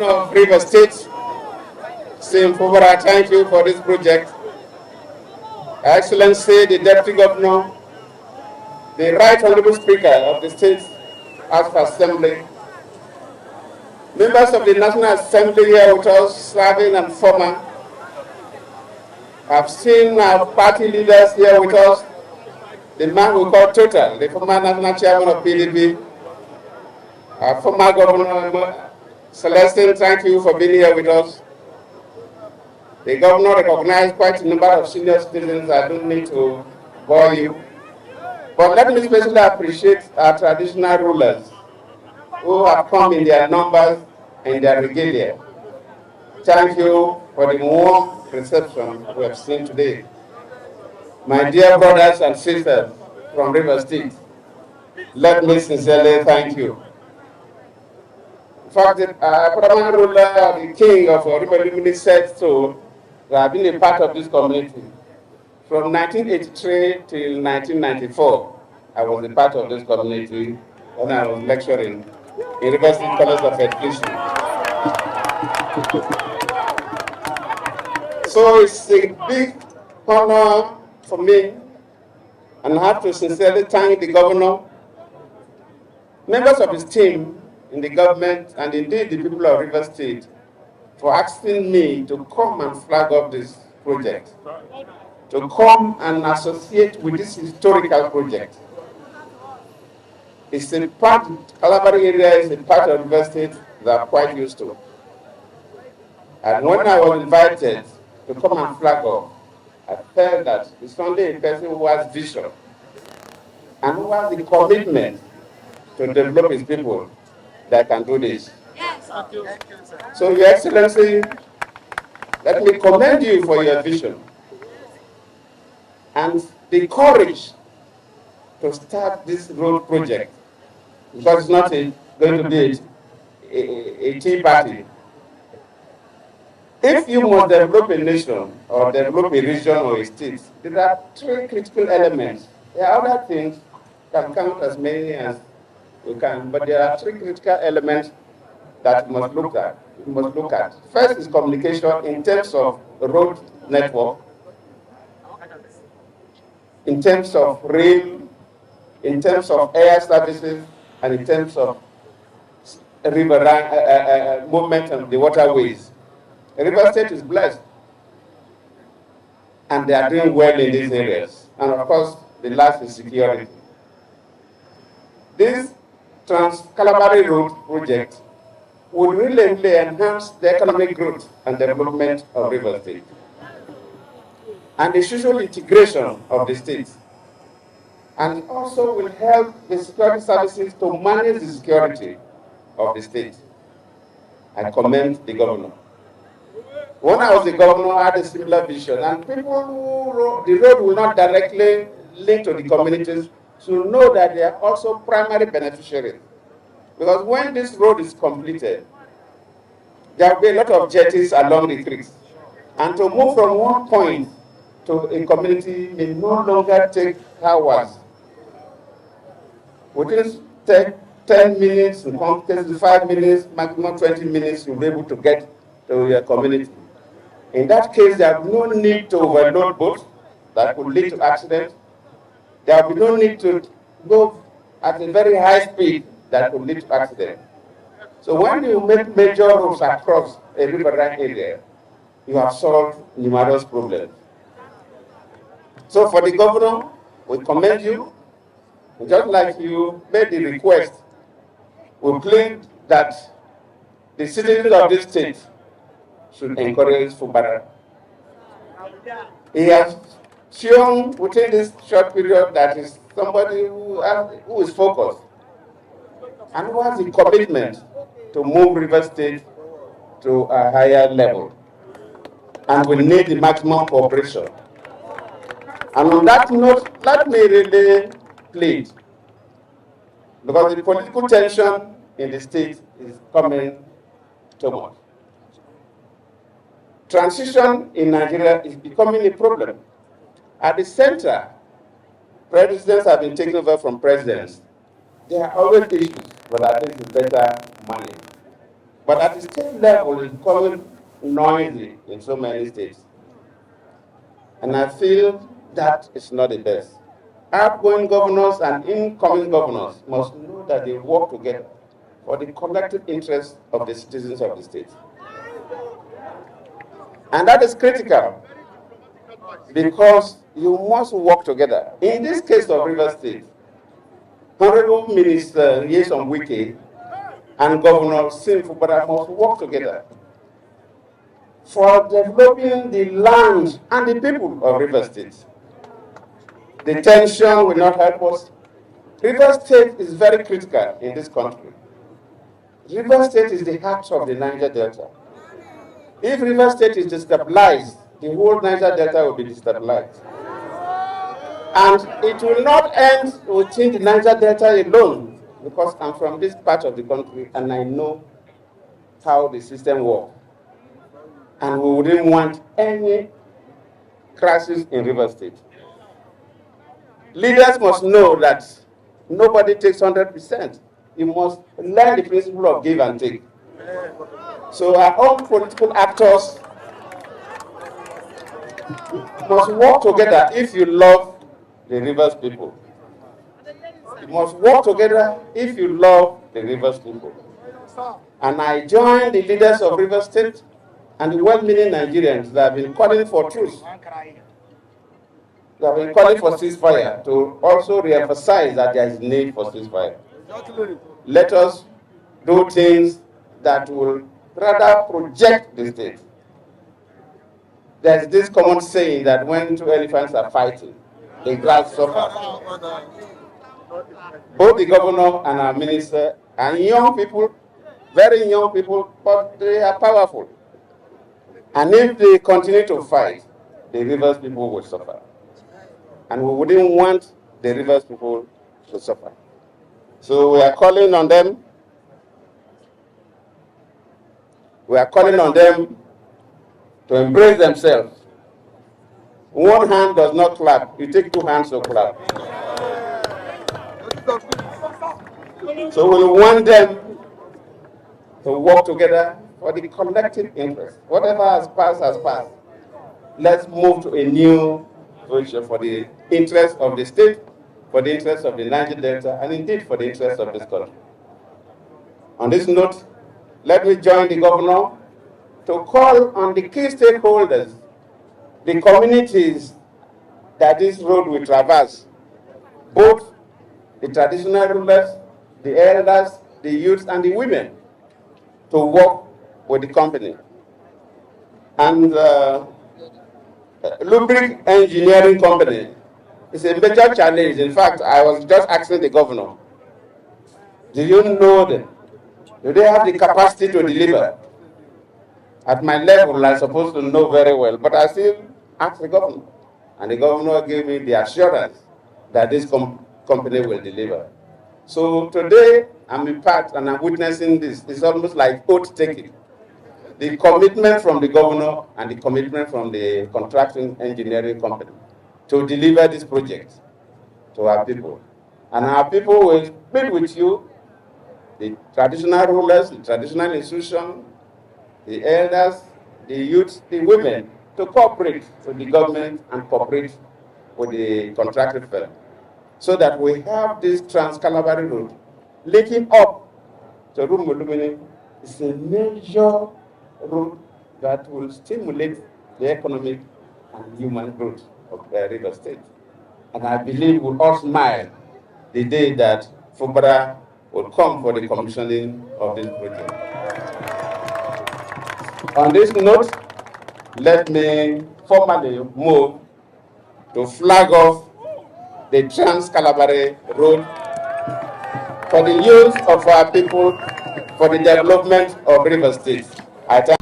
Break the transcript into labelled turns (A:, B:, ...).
A: of River State, Fubara, thank you for this project. Excellency, the Deputy Governor, the Right Honorable Speaker of the State House of Assembly, members of the National Assembly here with us, serving and former. I've seen our party leaders here with us, the man we call Total, the former National Chairman of PDP, our former Governor Celestine, thank you for being here with us. The Governor recognized quite a number of senior citizens. I don't need to bore you. But let me especially appreciate our traditional rulers who have come in their numbers and their regalia. Thank you for the warm reception we have seen today. My dear brothers and sisters from River State, let me sincerely thank you. In fact, the paramount ruler, the king of River Lumini, said so. I have been a part of this community. From 1983 till 1994, I was a part of this community when I was lecturing in University College of Education. So it's a big honor for me, and I have to sincerely thank the governor, members of his team in the government, and indeed the people of River State for asking me to come and flag up this project, to come and associate with this historical project. It's a part, Kalabari area is a part of River State that I'm quite used to. And when I was invited to come and flag up, I felt that it's only a person who has vision and who has the commitment to develop his people that can do this. Yes. So, Your Excellency, let me commend you for your vision and the courage to start this road project, because it's not going to be a tea party. If you must develop a nation or develop a region or a state, there are three critical elements. There are other things can count as many as you can, but there are three critical elements that you must look at. First is communication in terms of road network, in terms of rail, in terms of air services, and in terms of river movement and the waterways. River State is blessed, and they are doing well in these areas. And of course, the last is security. This Trans-Kalabari Road project would really enhance the economic growth and development of River State and the social integration of the state. And it also will help the security services to manage the security of the state. I commend the governor. When I was the governor, I had a similar vision, and people who the road will not directly link to the communities should know that they are also primary beneficiaries. Because when this road is completed, there will be a lot of jetties along the creeks. And to move from one point to a community may no longer take hours. Within 10 minutes, in some cases 5 minutes, maximum 20 minutes, you'll be able to get to your community. In that case, there will be no need to overload boats that could lead to accidents. There will be no need to go at a very high speed that could lead to accidents. So when you make major roads across a riverine area, you have solved numerous problems. So for the governor, we commend you. Just like you made the request, we plead that the citizens of this state should encourage Fubara. He has shown within this short period that is somebody who is focused and who has the commitment to move River State to a higher level. And we need the maximum cooperation. And on that note, let me really plead, because the political tension in the state is coming too much. Transition in Nigeria is becoming a problem. At the center, presidents have been taken over from presidents. There are always issues, but I think it's better money. But at the state level, it's becoming noisy in so many states. And I feel that is not the best. Outgoing governors and incoming governors must know that they work together for the collective interest of the citizens of the state. And that is critical because you must work together. In this case of Rivers State, Honorable Minister Nyesom Wike and Governor Siminalayi Fubara must work together for developing the land and the people of Rivers State. The tension will not help us. Rivers State is very critical in this country. Rivers State is the heart of the Niger Delta. If Rivers State is destabilized, the whole Niger Delta will be destabilized. And it will not end within the Niger Delta alone, because I'm from this part of the country and I know how the system works. And we wouldn't want any crisis in Rivers State. Leaders must know that nobody takes 100%. You must learn the principle of give and take. So our own political actors must work together if you love the Rivers people. You must work together if you love the Rivers people. And I join the leaders of Rivers State and the well-meaning Nigerians that have been calling for truce. They have been calling for ceasefire to also re-emphasize that there is need for ceasefire. Let us do things that will rather project the state. There's this common saying that when two elephants are fighting, the grass suffers. Both the governor and our minister are young people, very young people, but they are powerful. And if they continue to fight, the Rivers people will suffer. And we wouldn't want the Rivers people to suffer. So we are calling on them. We are calling on them to embrace themselves. One hand does not clap. You take two hands to clap. So we want them to work together for the collective interest. Whatever has passed has passed. Let's move to a new vision for the interest of the state, for the interest of the Niger Delta, and indeed for the interest of this country. On this note, let me join the governor to call on the key stakeholders, the communities that this road will traverse, both the traditional rulers, the elders, the youths, and the women, to work with the company. And Lubric Engineering Company is a major challenge. In fact, I was just asking the governor, do you know them? Do they have the capacity to deliver? At my level, I'm supposed to know very well, but I still asked the governor. And the governor gave me the assurance that this company will deliver. So today, I'm in part and I'm witnessing this. It's almost like oath taking. The commitment from the governor and the commitment from the contracting engineering company to deliver this project to our people. And our people will split with you, the traditional rulers, the traditional institutions, the elders, the youth, the women, to cooperate with the government and cooperate with the contracting firm, so that we have this Trans-Kalabari Road linking up to Rumulumini. It's a major road that will stimulate the economic and human growth of Rivers State. And I believe we'll all smile the day that Fubara will come for the commissioning of this project. On this note, let me formally move to flag off the Trans-Kalabari Road for the use of our people for the development of Rivers State. I thank